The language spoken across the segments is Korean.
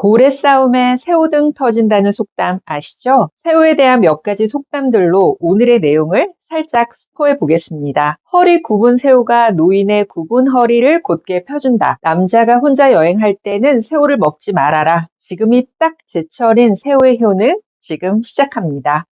고래 싸움에 새우등 터진다는 속담 아시죠? 새우에 대한 몇 가지 속담들로 오늘의 내용을 살짝 스포해 보겠습니다. 허리 굽은 새우가 노인의 굽은 허리를 곧게 펴준다. 남자가 혼자 여행할 때는 새우를 먹지 말아라. 지금이 딱 제철인 새우의 효능 지금 시작합니다.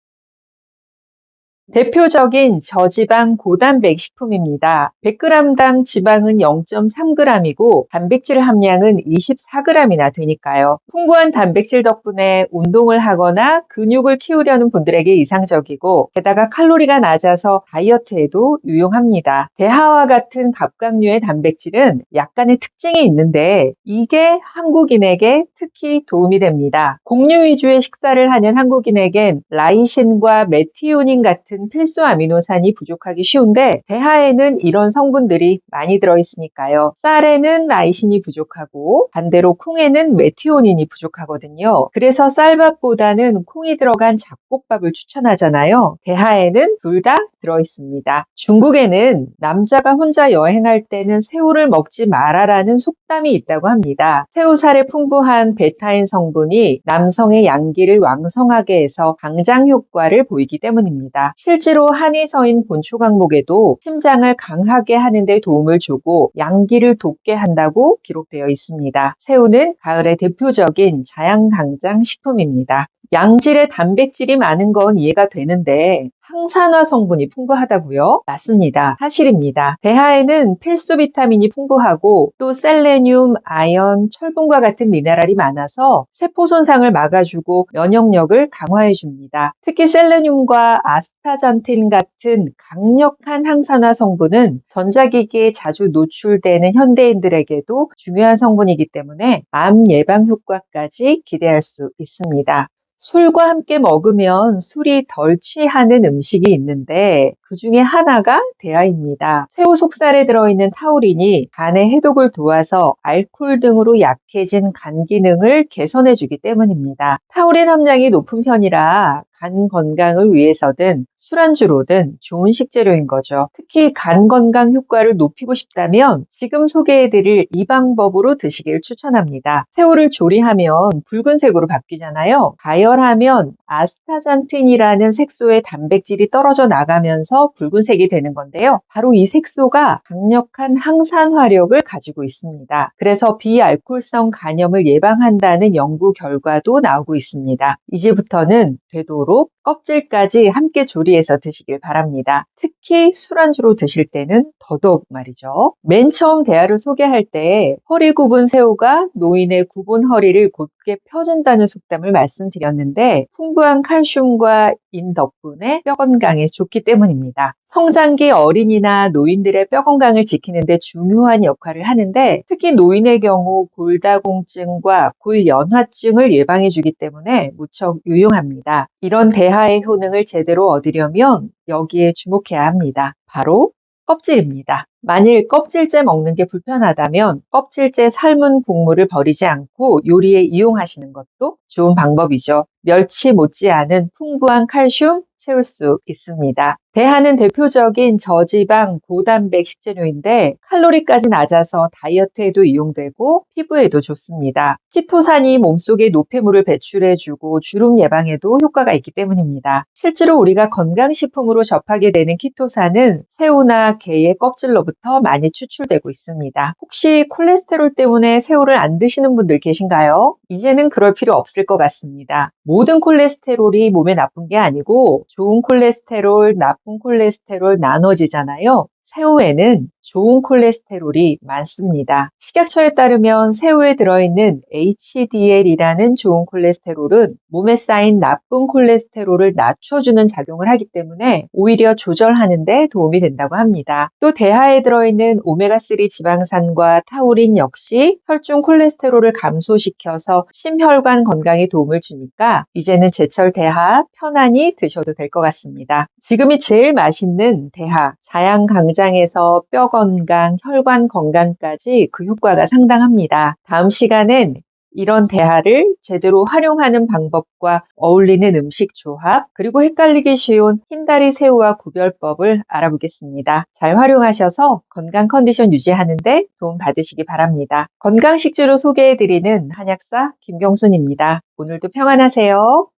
대표적인 저지방 고단백 식품입니다. 100g당 지방은 0.3g이고 단백질 함량은 24g이나 되니까요. 풍부한 단백질 덕분에 운동을 하거나 근육을 키우려는 분들에게 이상적이고 게다가 칼로리가 낮아서 다이어트에도 유용합니다. 대하와 같은 갑각류의 단백질은 약간의 특징이 있는데 이게 한국인에게 특히 도움이 됩니다. 곡류 위주의 식사를 하는 한국인에겐 라이신과 메티오닌 같은 필수 아미노산이 부족하기 쉬운데 대하에는 이런 성분들이 많이 들어있으니까요. 쌀에는 라이신이 부족하고 반대로 콩에는 메티오닌이 부족하거든요. 그래서 쌀밥보다는 콩이 들어간 잡곡밥을 추천하잖아요. 대하에는 둘 다 들어있습니다. 중국에는 남자가 혼자 여행할 때는 새우를 먹지 말아라는 속담이 있다고 합니다. 새우살에 풍부한 베타인 성분이 남성의 양기를 왕성하게 해서 강장 효과를 보이기 때문입니다. 실제로 한의서인 본초강목에도 심장을 강하게 하는 데 도움을 주고 양기를 돋게 한다고 기록되어 있습니다. 새우는 가을의 대표적인 자양강장 식품입니다. 양질의 단백질이 많은 건 이해가 되는데 항산화 성분이 풍부하다고요? 맞습니다. 사실입니다. 대하에는 필수 비타민이 풍부하고 또 셀레늄, 아연, 철분과 같은 미네랄이 많아서 세포 손상을 막아주고 면역력을 강화해줍니다. 특히 셀레늄과 아스타잔틴 같은 강력한 항산화 성분은 전자기기에 자주 노출되는 현대인들에게도 중요한 성분이기 때문에 암 예방 효과까지 기대할 수 있습니다. 술과 함께 먹으면 술이 덜 취하는 음식이 있는데 그 중에 하나가 대하입니다. 새우 속살에 들어있는 타우린이 간의 해독을 도와서 알코올 등으로 약해진 간 기능을 개선해주기 때문입니다. 타우린 함량이 높은 편이라 간 건강을 위해서든 술안주로든 좋은 식재료인 거죠. 특히 간 건강 효과를 높이고 싶다면 지금 소개해드릴 이 방법으로 드시길 추천합니다. 새우를 조리하면 붉은색으로 바뀌잖아요. 가열하면 아스타잔틴이라는 색소의 단백질이 떨어져 나가면서 붉은색이 되는 건데요. 바로 이 색소가 강력한 항산화력을 가지고 있습니다. 그래서 비알코올성 간염을 예방한다는 연구 결과도 나오고 있습니다. 이제부터는 되도록 껍질까지 함께 조리해서 드시길 바랍니다. 특히 술안주로 드실 때는 더더욱 말이죠. 맨 처음 대하를 소개할 때 허리 굽은 새우가 노인의 굽은 허리를 곧게 펴준다는 속담을 말씀드렸는데 풍부한 칼슘과 인 덕분에 뼈 건강에 좋기 때문입니다. 성장기 어린이나 노인들의 뼈 건강을 지키는 데 중요한 역할을 하는데 특히 노인의 경우 골다공증과 골연화증을 예방해 주기 때문에 무척 유용합니다. 이런 대하의 효능을 제대로 얻으려면 여기에 주목해야 합니다. 바로 껍질입니다. 만일 껍질째 먹는 게 불편하다면 껍질째 삶은 국물을 버리지 않고 요리에 이용하시는 것도 좋은 방법이죠. 멸치 못지않은 풍부한 칼슘 채울 수 있습니다. 대하는 대표적인 저지방 고단백 식재료인데 칼로리까지 낮아서 다이어트에도 이용되고 피부에도 좋습니다. 키토산이 몸속에 노폐물을 배출해주고 주름 예방에도 효과가 있기 때문입니다. 실제로 우리가 건강식품으로 접하게 되는 키토산은 새우나 게의 껍질로부터 많이 추출되고 있습니다. 혹시 콜레스테롤 때문에 새우를 안 드시는 분들 계신가요? 이제는 그럴 필요 없을 것 같습니다. 모든 콜레스테롤이 몸에 나쁜 게 아니고 좋은 콜레스테롤, 나쁜 콜레스테롤 나눠지잖아요. 새우에는 좋은 콜레스테롤이 많습니다. 식약처에 따르면 새우에 들어있는 HDL이라는 좋은 콜레스테롤은 몸에 쌓인 나쁜 콜레스테롤을 낮춰주는 작용을 하기 때문에 오히려 조절하는 데 도움이 된다고 합니다. 또 대하에 들어있는 오메가3 지방산과 타우린 역시 혈중 콜레스테롤을 감소시켜서 심혈관 건강에 도움을 주니까 이제는 제철 대하 편안히 드셔도 될 것 같습니다. 지금이 제일 맛있는 대하, 자양강장에서 뼈 건강, 혈관 건강까지 그 효과가 상당합니다. 다음 시간엔 이런 대하를 제대로 활용하는 방법과 어울리는 음식 조합, 그리고 헷갈리기 쉬운 흰다리 새우와 구별법을 알아보겠습니다. 잘 활용하셔서 건강 컨디션 유지하는 데 도움 받으시기 바랍니다. 건강식재로 소개해드리는 한약사 김경순입니다. 오늘도 평안하세요.